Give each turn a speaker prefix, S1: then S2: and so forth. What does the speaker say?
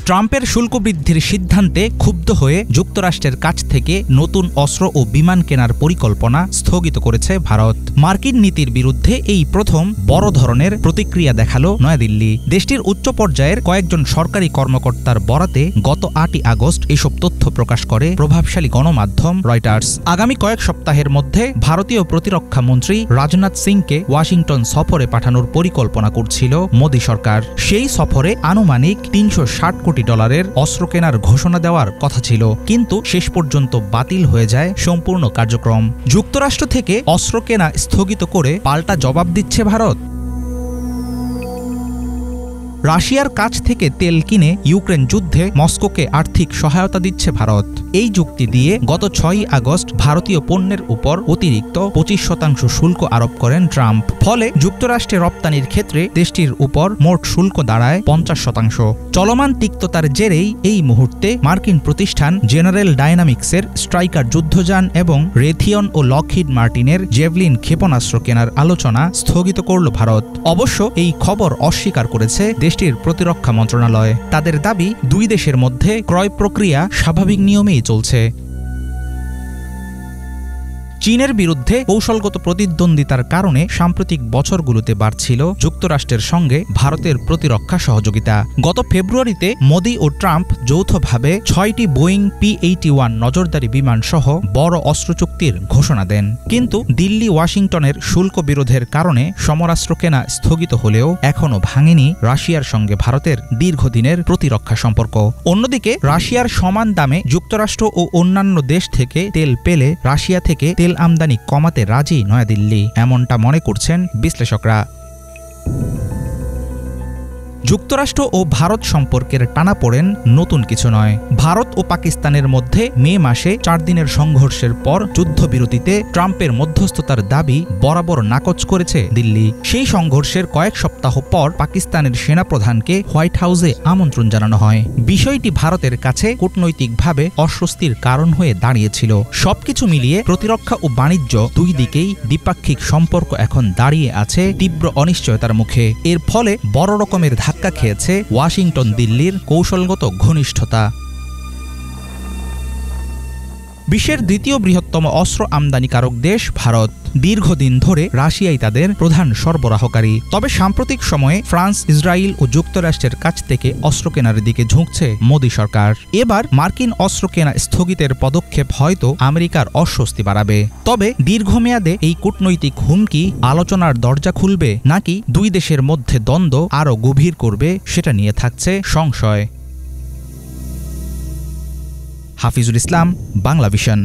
S1: ট্রাম্পের শুল্ক বৃদ্ধির সিদ্ধান্তে ক্ষুব্ধ হয়ে যুক্তরাষ্ট্রের কাছ থেকে নতুন অস্ত্র ও বিমান কেনার পরিকল্পনা স্থগিত করেছে ভারত। মার্কিন নীতির বিরুদ্ধে এই প্রথম বড় ধরনের প্রতিক্রিয়া দেখালো নয়াদিল্লি। দেশটির উচ্চ পর্যায়ের কয়েকজন সরকারি কর্মকর্তার বরাতে গত 8ই আগস্ট এসব তথ্য প্রকাশ করে প্রভাবশালী গণমাধ্যম রয়টার্স। আগামী কয়েক সপ্তাহের মধ্যে ভারতীয় প্রতিরক্ষা মন্ত্রী রাজনাথ সিংকে ওয়াশিংটন সফরে পাঠানোর পরিকল্পনা করছিল মোদী সরকার। সেই সফরে আনুমানিক $360 কোটি অস্ত্র কেনার ঘোষণা দেওয়ার কথা ছিল, কিন্তু শেষ পর্যন্ত বাতিল হয়ে যায় সম্পূর্ণ কার্যক্রম। যুক্তরাষ্ট্র থেকে অস্ত্র কেনা স্থগিত করে পাল্টা জবাব দিচ্ছে ভারত। রাশিয়ার কাছ থেকে তেল কিনে ইউক্রেন যুদ্ধে মস্কোকে আর্থিক সহায়তা দিচ্ছে ভারত। এই যুক্তি দিয়ে গত 6ই আগস্ট ভারতীয় পণ্যের উপর অতিরিক্ত 25% শুল্ক আরোপ করেন ট্রাম্প। ফলে যুক্তরাষ্ট্রে রপ্তানির ক্ষেত্রে দেশটির উপর মোট শুল্ক দাঁড়ায় 50%। চলমান তিক্ততার জেরেই এই মুহূর্তে মার্কিন প্রতিষ্ঠান জেনারেল ডায়নামিক্সের স্ট্রাইকার যুদ্ধযান এবং রেথিয়ন ও লকহিড মার্টিনের জেভলিন ক্ষেপণাস্ত্র কেনার আলোচনা স্থগিত করল ভারত। অবশ্য এই খবর অস্বীকার করেছে দেশটির প্রতিরক্ষা মন্ত্রণালয়। তাদের দাবি, দুই দেশের মধ্যে ক্রয় প্রক্রিয়া স্বাভাবিক নিয়মেই চলছে। চীনের বিরুদ্ধে কৌশলগত প্রতিদ্বন্দ্বিতার কারণে সাম্প্রতিক বছরগুলোতে বাড়ছিল যুক্তরাষ্ট্রের সঙ্গে ভারতের প্রতিরক্ষা সহযোগিতা। গত ফেব্রুয়ারিতে মোদি ও ট্রাম্প যৌথভাবে 6টি বোয়িং P-81 নজরদারি বিমান সহ বড় অস্ত্র চুক্তির ঘোষণা দেন। কিন্তু দিল্লি ওয়াশিংটনের শুল্ক বিরোধের কারণে সমরাস্ত্র কেনা স্থগিত হলেও এখনও ভাঙেনি রাশিয়ার সঙ্গে ভারতের দীর্ঘদিনের প্রতিরক্ষা সম্পর্ক। অন্যদিকে রাশিয়ার সমান দামে যুক্তরাষ্ট্র ও অন্যান্য দেশ থেকে তেল পেলে রাশিয়া থেকে তেল আমদানি কমাতে রাজি নয়াদিল্লি, এমনটা মনে করছেন বিশ্লেষকরা। যুক্তরাষ্ট্র ও ভারত সম্পর্কের টানাপোড়েন নতুন কিছু নয়। ভারত ও পাকিস্তানের মধ্যে মে মাসে 4 দিনের সংঘর্ষের পর যুদ্ধবিরতিতে ট্রাম্পের মধ্যস্থতার দাবি বরাবর নাকচ করেছে দিল্লি। সেই সংঘর্ষের কয়েক সপ্তাহ পর পাকিস্তানের সেনাপ্রধানকে হোয়াইট হাউসে আমন্ত্রণ জানানো হয়। বিষয়টি ভারতের কাছে কূটনৈতিকভাবে অস্বস্তির কারণ হয়ে দাঁড়িয়েছিল। সবকিছু মিলিয়ে প্রতিরক্ষা ও বাণিজ্য দুই দিকেই দ্বিপাক্ষিক সম্পর্ক এখন দাঁড়িয়ে আছে তীব্র অনিশ্চয়তার মুখে। এর ফলে বড় রকমের ধাক্কা খেয়েছে ওয়াশিংটন দিল্লির কৌশলগত ঘনিষ্ঠতা। বিশ্বের দ্বিতীয় বৃহত্তম অস্ত্র আমদানিকারক দেশ ভারত। দীর্ঘদিন ধরে রাশিয়াই তাদের প্রধান সরবরাহকারী। তবে সাম্প্রতিক সময়ে ফ্রান্স, ইসরায়েল ও যুক্তরাষ্ট্রের কাছ থেকে অস্ত্র কেনার দিকে ঝুঁকছে মোদী সরকার। এবার মার্কিন অস্ত্র কেনা স্থগিতের পদক্ষেপ হয়তো আমেরিকার অস্বস্তি বাড়াবে। তবে দীর্ঘমেয়াদে এই কূটনৈতিক হুমকি আলোচনার দরজা খুলবে নাকি দুই দেশের মধ্যে দ্বন্দ্ব আরও গভীর করবে, সেটা নিয়ে থাকছে সংশয়। হাফিজুল ইসলাম, বাংলা ভিশন।